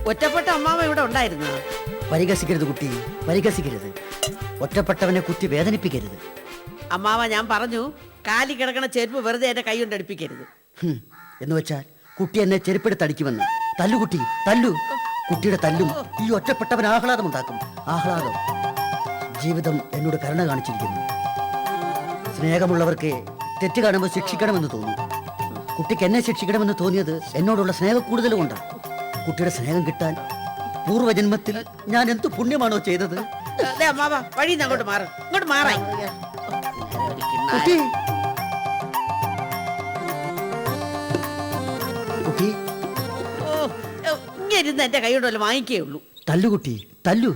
ഒറ്റപ്പെട്ട അമ്മാവ ഇവിടെ ഉണ്ടായിരുന്നു. പരിഹസിക്കരുത് കുട്ടി, പരിഹസിക്കരുത്. ഒറ്റപ്പെട്ടവനെ കുത്തി വേദനിപ്പിക്കരുത്. അമ്മാവ ഞാൻ പറഞ്ഞു, കാലി കിടക്കണ ചെരുപ്പ് വെറുതെ എന്റെ കൈ കൊണ്ട് അടുപ്പിക്കരുത്. എന്ന് വെച്ചാൽ കുട്ടി എന്നെ ചെരുപ്പെടുത്തടിക്കുമെന്ന്. തല്ലു കുട്ടി, തല്ലു. കുട്ടിയുടെ തല്ലും ഈ ഒറ്റപ്പെട്ടവൻ ആഹ്ലാദം ഉണ്ടാക്കും. ആഹ്ലാദം. ജീവിതം എന്നോട് കരുണ കാണിച്ചിരിക്കുന്നു. സ്നേഹമുള്ളവർക്ക് തെറ്റ് കാണുമ്പോൾ ശിക്ഷിക്കണമെന്ന് തോന്നും. കുട്ടിക്ക് എന്നെ ശിക്ഷിക്കണമെന്ന് തോന്നിയത് എന്നോടുള്ള സ്നേഹം കൂടുതൽ കൊണ്ടാണ്. കുട്ടിയുടെ സ്നേഹം കിട്ടാൻ പൂർവ്വജന്മത്തിൽ ഞാൻ എന്ത് പുണ്യമാണോ ചെയ്തത്? അമ്മാവ വഴി അങ്ങോട്ട് മാറും, ഇങ്ങോട്ട് മാറായി. കുട്ടി, കുട്ടി, ഇങ്ങനെ എന്റെ കൈ കൊണ്ടല്ലോ വാങ്ങിക്കേ ഉള്ളൂ. തല്ലു കുട്ടി, തല്ലു.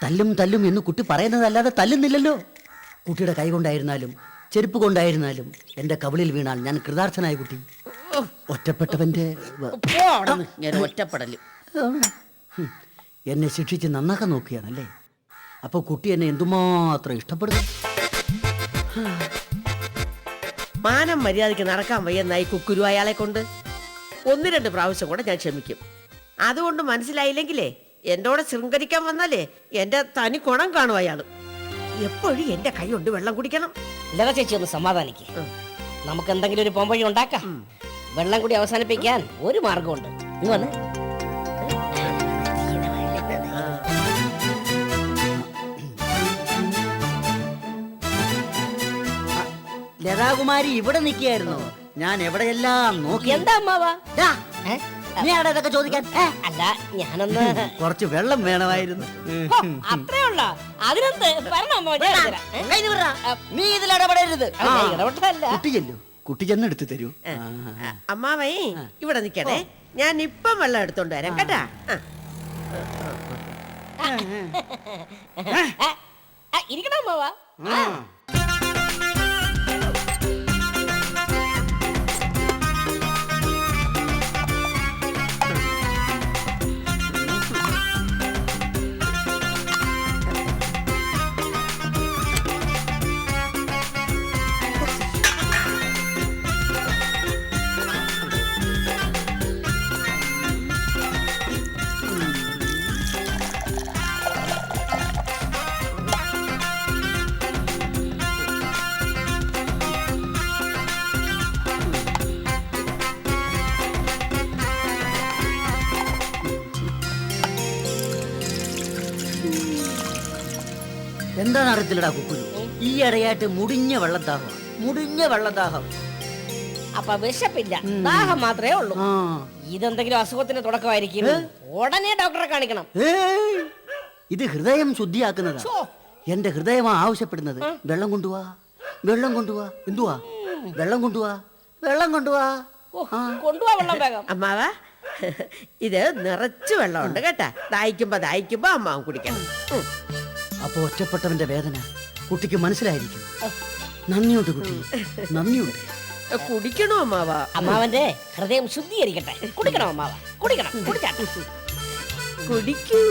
തല്ലും തല്ലും എന്ന് കുട്ടി പറയുന്നതല്ലാതെ തല്ലുന്നില്ലല്ലോ. കുട്ടിയുടെ കൈ കൊണ്ടായിരുന്നാലും ചെരുപ്പ് കൊണ്ടായിരുന്നാലും എന്റെ കവിളിൽ വീണാൽ ഞാൻ കൃതാർത്ഥനായ കുട്ടി. ഒറ്റപ്പെട്ടവന്റെ ഒറ്റപ്പെടല് എന്നെ ശിക്ഷിച്ച് നന്നാക്കാൻ നോക്കുകയാണല്ലേ. അപ്പൊ കുട്ടി എന്നെ എന്തുമാത്രം ഇഷ്ടപ്പെടുന്നു. മാനം മര്യാദയ്ക്ക് നടക്കാൻ വയ്യെന്നായി കുക്കുരു അയാളെ കൊണ്ട്. 1-2 പ്രാവശ്യം കൂടെ ഞാൻ ക്ഷമിക്കും. അതുകൊണ്ട് മനസ്സിലായില്ലെങ്കിലേ എന്നോട് ശൃംഗരിക്കാൻ വന്നാലേ എന്റെ തനി കുണം കാണും അയാള്. എപ്പോഴും എന്റെ കൈ കൊണ്ട് വെള്ളം കുടിക്കണം. ലത ചേച്ചി ഒന്ന് സമാധാനിക്ക്. നമുക്ക് എന്തെങ്കിലും ഒരു പോംവഴി ഉണ്ടാക്കാം. വെള്ളം കൂടി അവസാനിപ്പിക്കാൻ ഒരു മാർഗമുണ്ട്. നീ വന്ന്. ലതാകുമാരി ഇവിടെ നിൽക്കുകയായിരുന്നു. ഞാൻ എവിടെയെല്ലാം നോക്കി. എന്താ അമ്മാവാ? നീ അവിടെ ഇതൊക്കെ ചോദിക്കാൻ? അല്ല, ഞാനൊന്ന് കുറച്ച് വെള്ളം വേണമായിരുന്നു. അത്രേ ഉള്ള. അതിനെന്ത് നീ ഇതിൽ ഇടപെടരുത്. ഇടപെട്ടല്ല. കുട്ടി ചെല്ലു, കുട്ടി ചെന്നെടുത്ത് തരൂ. അമ്മാവേ ഇവിടെ നിക്കണേ, ഞാൻ ഇപ്പം വെള്ളം എടുത്തോണ്ട് വരാം കേട്ടാ. ഇരിക്കണം അമ്മാവാ. എന്താണ് അറിയത്തില്ലടാ കുക്കുരു, ഈ ഇടയായിട്ട് മുടിഞ്ഞ വെള്ളദാഹം, മുടിഞ്ഞ വെള്ളദാഹം. അപ്പൊ വിശപ്പില്ല, ദാഹം മാത്രമേ ഉള്ളൂ. ഇതെന്തെങ്കിലും അസുഖത്തിന്റെ തുടക്കമായിരിക്കും. ഉടനെ ഡോക്ടറെ കാണിക്കണം. ഇത് ഹൃദയം ശുദ്ധിയാക്കുന്നതാ. എന്റെ ഹൃദയമാ ആവശ്യപ്പെടുന്നത്. വെള്ളം കൊണ്ടുവാ, വെള്ളം കൊണ്ടുവാ. എന്തുവാ? വെള്ളം കൊണ്ടുവാ, വെള്ളം കൊണ്ടുവാ. കൊണ്ടുവാ വെള്ളം വേഗം. അമ്മാവ ഇത് നിറച്ചു വെള്ളമുണ്ട് കേട്ടാ. ദാഹിക്കുമ്പോ അമ്മാവൻ കുടിക്കണം. അപ്പൊ ഒറ്റപ്പെട്ടവന്റെ വേദന കുട്ടിക്ക് മനസ്സിലായിരിക്കും. നന്ദിയുണ്ട് കുട്ടി, നന്ദിയുണ്ട്. കുടിക്കണോ അമ്മാവ? അമ്മാവന്റെ ഹൃദയം ശുദ്ധീകരിക്കട്ടെ. കുടിക്കണം അമ്മാവ, കുടിക്കണം. കുടിച്ചാട്ടെ, കുടിക്കൂ.